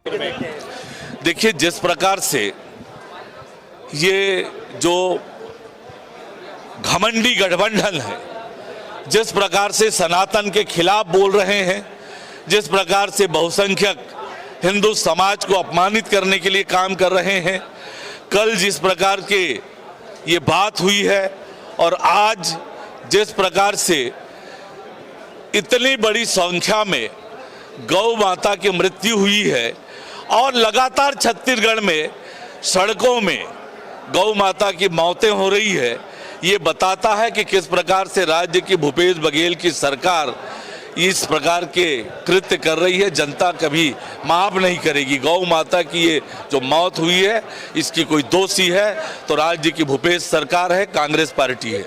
देखिए, जिस प्रकार से ये जो घमंडी गठबंधन है, जिस प्रकार से सनातन के खिलाफ बोल रहे हैं, जिस प्रकार से बहुसंख्यक हिंदू समाज को अपमानित करने के लिए काम कर रहे हैं, कल जिस प्रकार के ये बात हुई है और आज जिस प्रकार से इतनी बड़ी संख्या में गौ माता की मृत्यु हुई है और लगातार छत्तीसगढ़ में सड़कों में गौ माता की मौतें हो रही है, ये बताता है कि किस प्रकार से राज्य की भूपेश बघेल की सरकार इस प्रकार के कृत्य कर रही है। जनता कभी माफ नहीं करेगी। गौ माता की ये जो मौत हुई है, इसकी कोई दोषी है तो राज्य की भूपेश सरकार है, कांग्रेस पार्टी है।